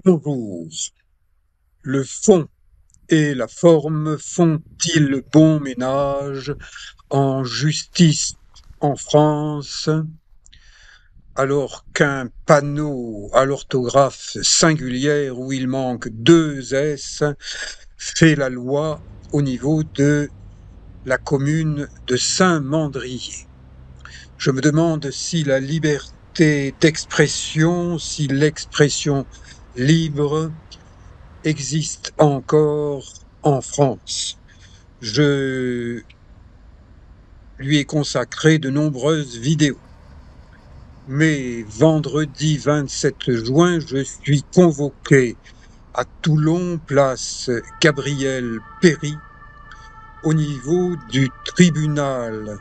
Bonjour. Le fond et la forme font-ils bon ménage en justice en France, alors qu'un panneau à l'orthographe singulière où il manque deux S fait la loi au niveau de la commune de Saint-Mandrier? Je me demande si la liberté d'expression, si l'expression libre existe encore en France. Je lui ai consacré de nombreuses vidéos. Mais vendredi 27 juin, je suis convoqué à Toulon, place Gabriel-Péri, au niveau du tribunal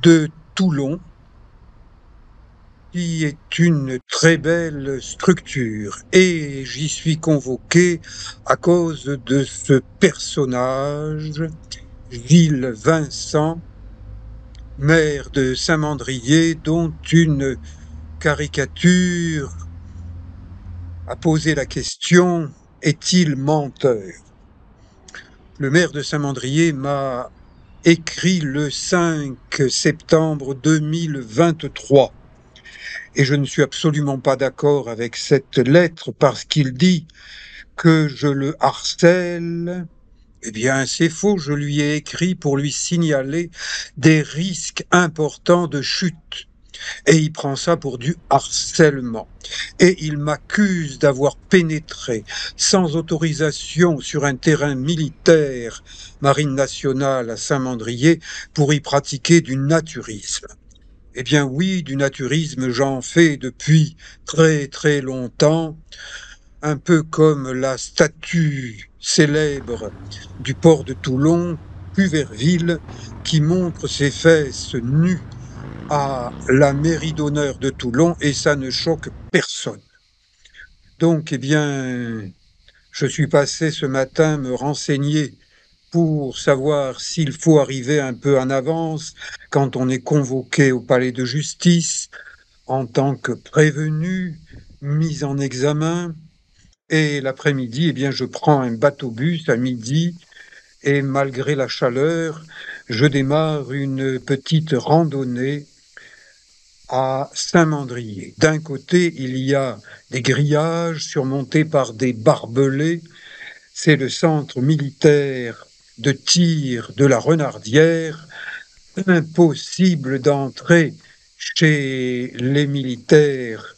de Toulon, qui est une très belle structure. Et j'y suis convoqué à cause de ce personnage, Gilles Vincent, maire de Saint-Mandrier, dont une caricature a posé la question: est-il menteur? Le maire de Saint-Mandrier m'a écrit le 5 septembre 2023 et je ne suis absolument pas d'accord avec cette lettre parce qu'il dit que je le harcèle. Eh bien, c'est faux, je lui ai écrit pour lui signaler des risques importants de chute. Et il prend ça pour du harcèlement. Et il m'accuse d'avoir pénétré sans autorisation sur un terrain militaire, Marine nationale à Saint-Mandrier, pour y pratiquer du naturisme. Eh bien oui, du naturisme, j'en fais depuis très très longtemps, un peu comme la statue célèbre du port de Toulon, Cuverville, qui montre ses fesses nues à la mairie d'honneur de Toulon et ça ne choque personne. Donc, eh bien, je suis passé ce matin me renseigner pour savoir s'il faut arriver un peu en avance quand on est convoqué au palais de justice en tant que prévenu, mis en examen. Et l'après-midi, eh bien, je prends un bateau-bus à midi et malgré la chaleur, je démarre une petite randonnée à Saint-Mandrier. D'un côté, il y a des grillages surmontés par des barbelés. C'est le centre militaire de tir de la Renardière. Impossible d'entrer chez les militaires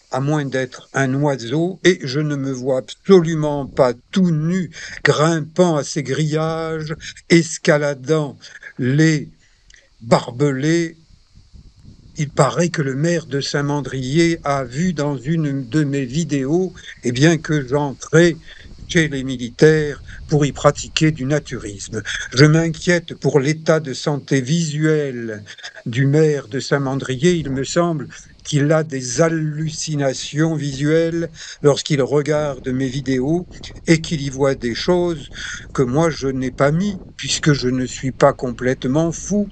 à moins d'être un oiseau, et je ne me vois absolument pas tout nu, grimpant à ces grillages, escaladant les barbelés. Il paraît que le maire de Saint-Mandrier a vu dans une de mes vidéos, eh bien, que j'entrais chez les militaires pour y pratiquer du naturisme. Je m'inquiète pour l'état de santé visuelle du maire de Saint-Mandrier. Il me semble qu'il a des hallucinations visuelles lorsqu'il regarde mes vidéos et qu'il y voit des choses que moi je n'ai pas mis puisque je ne suis pas complètement fou.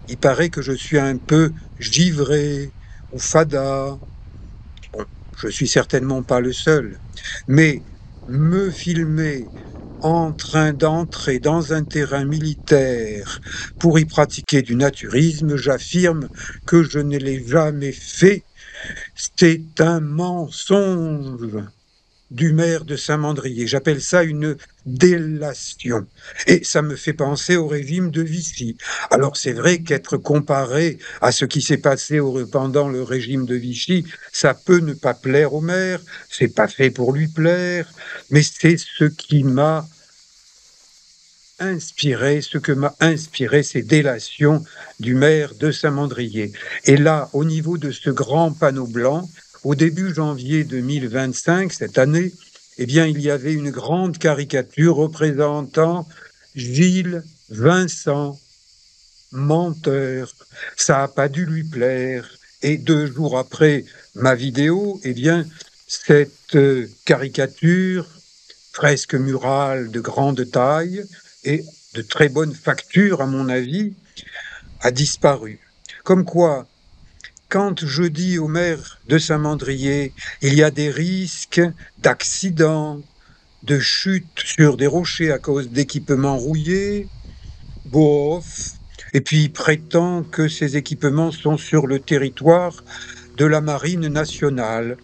Il paraît que je suis un peu givré ou fada. Bon, je suis certainement pas le seul. Mais me filmer en train d'entrer dans un terrain militaire pour y pratiquer du naturisme, j'affirme que je ne l'ai jamais fait. C'est un mensonge du maire de Saint-Mandrier. J'appelle ça une délation. Et ça me fait penser au régime de Vichy. Alors c'est vrai qu'être comparé à ce qui s'est passé pendant le régime de Vichy, ça peut ne pas plaire au maire, c'est pas fait pour lui plaire, mais c'est ce qui m'a inspiré, ce que m'a inspiré ces délations du maire de Saint-Mandrier. Et là, au niveau de ce grand panneau blanc, au début janvier 2025, cette année, eh bien, il y avait une grande caricature représentant Gilles Vincent, menteur. Ça n'a pas dû lui plaire. Et 2 jours après ma vidéo, eh bien, cette caricature, fresque murale de grande taille et de très bonne facture, à mon avis, a disparu. Comme quoi, Quand je dis au maire de Saint-Mandrier, il y a des risques d'accidents, de chute sur des rochers à cause d'équipements rouillés, bof. Et puis il prétend que ces équipements sont sur le territoire de la Marine nationale.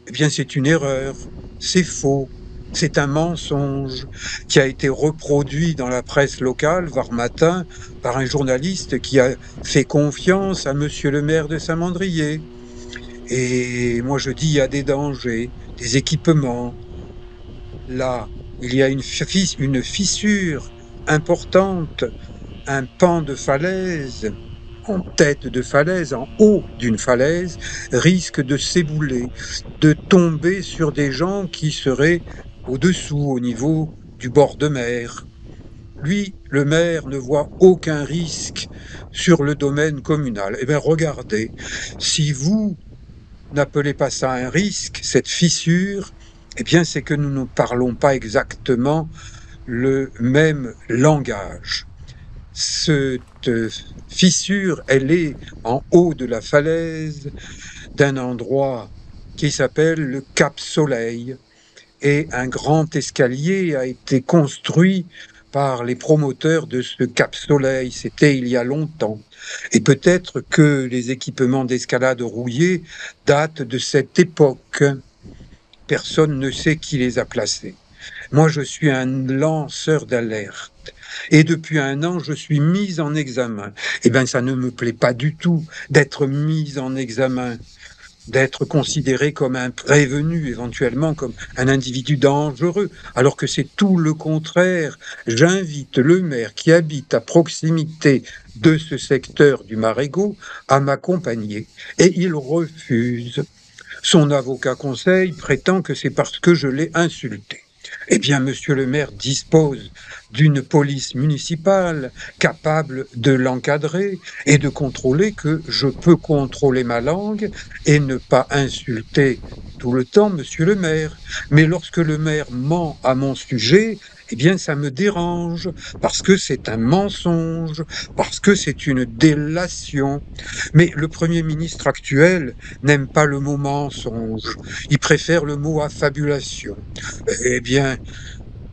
Eh bien, c'est une erreur, c'est faux, c'est un mensonge qui a été reproduit dans la presse locale, Var Matin, par un journaliste qui a fait confiance à monsieur le maire de Saint-Mandrier. Et moi, je dis, il y a des dangers, des équipements. Là, il y a une fissure importante, un pan de falaise, en tête de falaise, en haut d'une falaise, risque de s'ébouler, de tomber sur des gens qui seraient au-dessous, au niveau du bord de mer. Lui, le maire, ne voit aucun risque sur le domaine communal. Eh bien, regardez, si vous n'appelez pas ça un risque, cette fissure, eh bien, c'est que nous ne parlons pas exactement le même langage. Cette fissure, elle est en haut de la falaise d'un endroit qui s'appelle le Cap Soleil. Et un grand escalier a été construit par les promoteurs de ce Cap Soleil. C'était il y a longtemps. Et peut-être que les équipements d'escalade rouillés datent de cette époque. Personne ne sait qui les a placés. Moi, je suis un lanceur d'alerte. Et depuis 1 an, je suis mis en examen. Eh bien, ça ne me plaît pas du tout d'être mis en examen, d'être considéré comme un prévenu, éventuellement comme un individu dangereux, alors que c'est tout le contraire. J'invite le maire qui habite à proximité de ce secteur du Marégo à m'accompagner. Et il refuse. Son avocat conseil prétend que c'est parce que je l'ai insulté. Eh bien, monsieur le maire dispose d'une police municipale capable de l'encadrer et de contrôler que je peux contrôler ma langue et ne pas insulter tout le temps monsieur le maire. Mais lorsque le maire ment à mon sujet, eh bien, ça me dérange parce que c'est un mensonge, parce que c'est une délation. Mais le Premier ministre actuel n'aime pas le mot mensonge, il préfère le mot affabulation. Eh bien,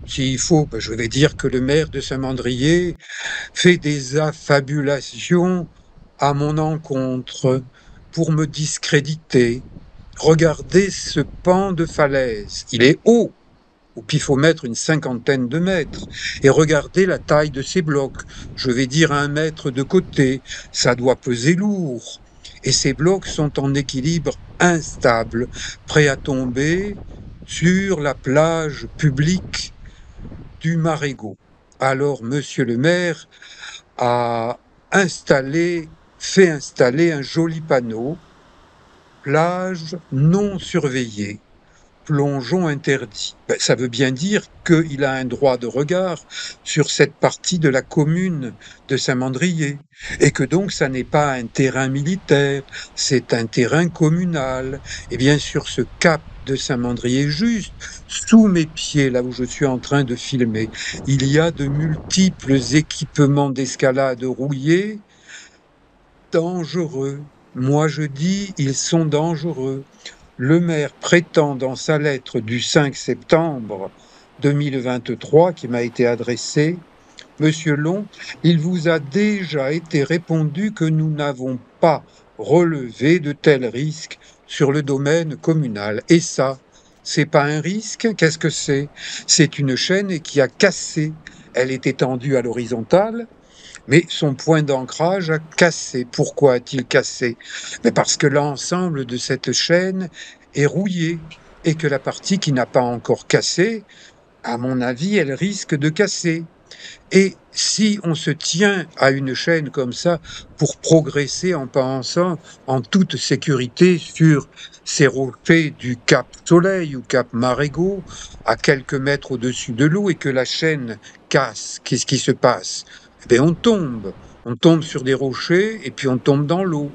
s'il faut, je vais dire que le maire de Saint-Mandrier fait des affabulations à mon encontre pour me discréditer. Regardez ce pan de falaise, il est haut, au pifomètre une 50aine de mètres, et regardez la taille de ces blocs, je vais dire 1 mètre de côté, ça doit peser lourd. Et ces blocs sont en équilibre instable, prêts à tomber sur la plage publique du Marégo. Alors, monsieur le maire a fait installer un joli panneau, plage non surveillée, plongeon interdit. Ça veut bien dire qu'il a un droit de regard sur cette partie de la commune de Saint-Mandrier, et que donc ça n'est pas un terrain militaire, c'est un terrain communal. Et bien sur ce cap de Saint-Mandrier, juste sous mes pieds, là où je suis en train de filmer, il y a de multiples équipements d'escalade rouillés, dangereux. Moi je dis, ils sont dangereux. Le maire prétend dans sa lettre du 5 septembre 2023 qui m'a été adressée, Monsieur Long, il vous a déjà été répondu que nous n'avons pas relevé de tels risques sur le domaine communal. Et ça, c'est pas un risque, qu'est-ce que c'est? C'est une chaîne qui a cassé. Elle était tendue à l'horizontale, mais son point d'ancrage a cassé. Pourquoi a-t-il cassé? Mais parce que l'ensemble de cette chaîne est rouillé et que la partie qui n'a pas encore cassé, à mon avis, elle risque de casser. Et si on se tient à une chaîne comme ça pour progresser en pensant en toute sécurité sur ces rochers du Cap Soleil ou Cap Marégo, à quelques mètres au-dessus de l'eau, et que la chaîne casse, qu'est-ce qui se passe? Eh bien, on tombe sur des rochers et puis on tombe dans l'eau.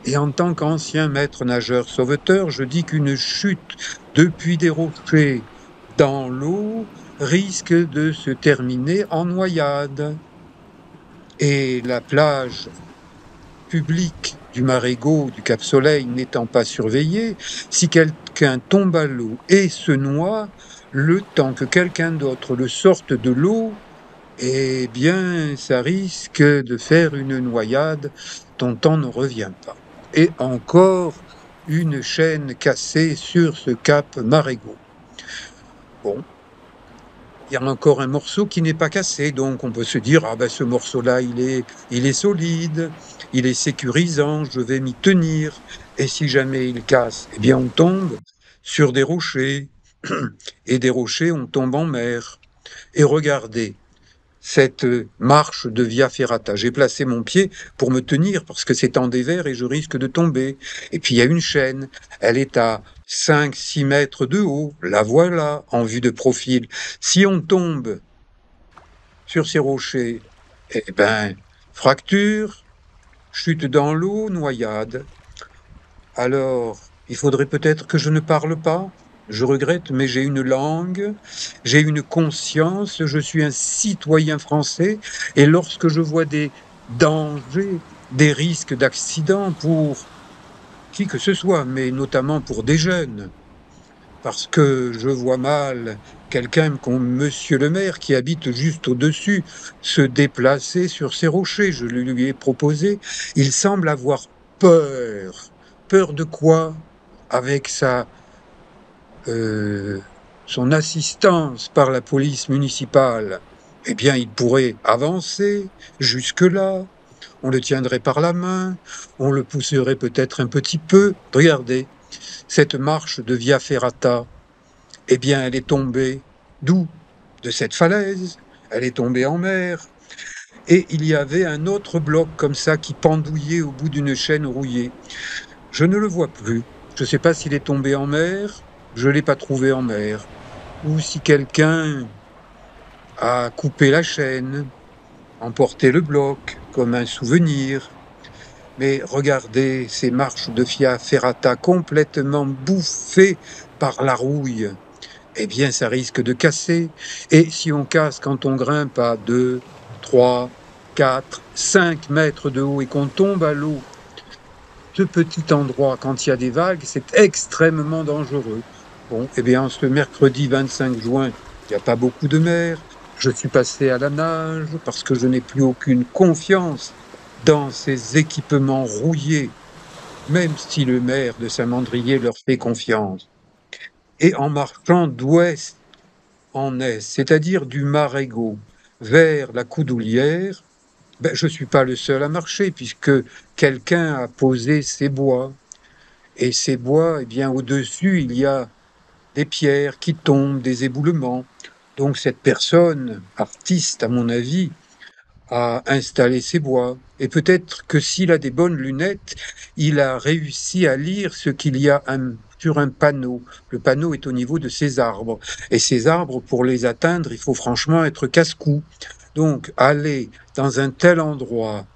Et en tant qu'ancien maître nageur sauveteur, je dis qu'une chute depuis des rochers dans l'eau risque de se terminer en noyade. Et la plage publique du Marégo, du Cap-Soleil n'étant pas surveillé, si quelqu'un tombe à l'eau et se noie, le temps que quelqu'un d'autre le sorte de l'eau, eh bien, ça risque de faire une noyade dont on ne revient pas. Et encore une chaîne cassée sur ce cap Marégo. Bon, il y a encore un morceau qui n'est pas cassé, donc on peut se dire, ah ben ce morceau-là, il est solide, il est sécurisant, je vais m'y tenir. Et si jamais il casse, eh bien on tombe sur des rochers, et des rochers, on tombe en mer. Et regardez, cette marche de Via Ferrata. J'ai placé mon pied pour me tenir parce que c'est en dévers et je risque de tomber. Et puis il y a une chaîne, elle est à 5-6 mètres de haut, la voilà, en vue de profil. Si on tombe sur ces rochers, eh ben, fracture, chute dans l'eau, noyade. Alors, il faudrait peut-être que je ne parle pas. Je regrette, mais j'ai une langue, j'ai une conscience, je suis un citoyen français, et lorsque je vois des dangers, des risques d'accident pour qui que ce soit, mais notamment pour des jeunes, parce que je vois mal quelqu'un comme Monsieur le maire qui habite juste au-dessus se déplacer sur ces rochers. Je le lui ai proposé. Il semble avoir peur. Peur de quoi? Avec son assistance par la police municipale, eh bien, il pourrait avancer jusque-là. On le tiendrait par la main, on le pousserait peut-être un petit peu. Regardez, cette marche de Via Ferrata, eh bien, elle est tombée d'où? De cette falaise. Elle est tombée en mer. Et il y avait un autre bloc comme ça qui pendouillait au bout d'une chaîne rouillée. Je ne le vois plus. Je ne sais pas s'il est tombé en mer. Je ne l'ai pas trouvé en mer. Ou si quelqu'un a coupé la chaîne, emporté le bloc comme un souvenir. Mais regardez ces marches de Via Ferrata complètement bouffées par la rouille. Eh bien, ça risque de casser. Et si on casse quand on grimpe à 2, 3, 4, 5 mètres de haut et qu'on tombe à l'eau, ce petit endroit, quand il y a des vagues, c'est extrêmement dangereux. Bon, eh bien, ce mercredi 25 juin, il n'y a pas beaucoup de mer. Je suis passé à la nage parce que je n'ai plus aucune confiance dans ces équipements rouillés, même si le maire de Saint-Mandrier leur fait confiance. Et en marchant d'ouest en est, c'est-à-dire du Marégo vers la Coudoulière, ben, je ne suis pas le seul à marcher puisque quelqu'un a posé ses bois. Et ces bois, eh bien, au-dessus, il y a des pierres qui tombent, des éboulements. Donc cette personne, artiste à mon avis, a installé ses bois. Et peut-être que s'il a des bonnes lunettes, il a réussi à lire ce qu'il y a sur un panneau. Le panneau est au niveau de ces arbres. Et ces arbres, pour les atteindre, il faut franchement être casse-cou. Donc, aller dans un tel endroit,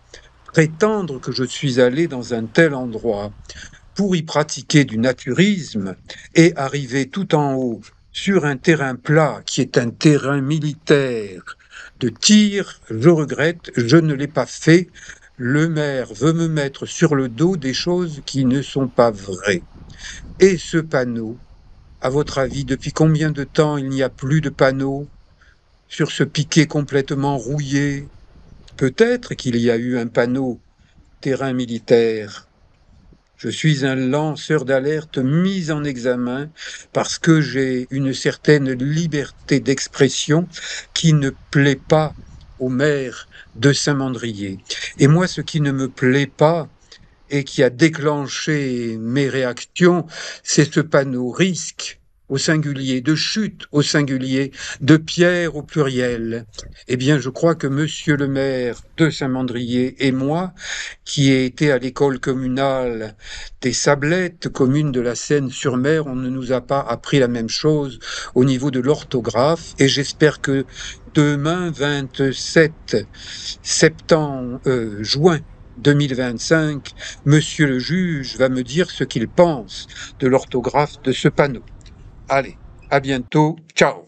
prétendre que je suis allé dans un tel endroit pour y pratiquer du naturisme et arriver tout en haut sur un terrain plat qui est un terrain militaire de tir, je regrette, je ne l'ai pas fait. Le maire veut me mettre sur le dos des choses qui ne sont pas vraies. Et ce panneau, à votre avis, depuis combien de temps il n'y a plus de panneau sur ce piquet complètement rouillé? Peut-être qu'il y a eu un panneau terrain militaire. Je suis un lanceur d'alerte mis en examen parce que j'ai une certaine liberté d'expression qui ne plaît pas au maire de Saint-Mandrier. Et moi, ce qui ne me plaît pas et qui a déclenché mes réactions, c'est ce panneau risque au singulier, de chute au singulier, de pierre au pluriel. Eh bien, je crois que monsieur le maire de Saint-Mandrier et moi, qui ai été à l'école communale des Sablettes, commune de la Seine-sur-Mer, on ne nous a pas appris la même chose au niveau de l'orthographe, et j'espère que demain, 27 juin 2025, monsieur le juge va me dire ce qu'il pense de l'orthographe de ce panneau. Allez, à bientôt, ciao.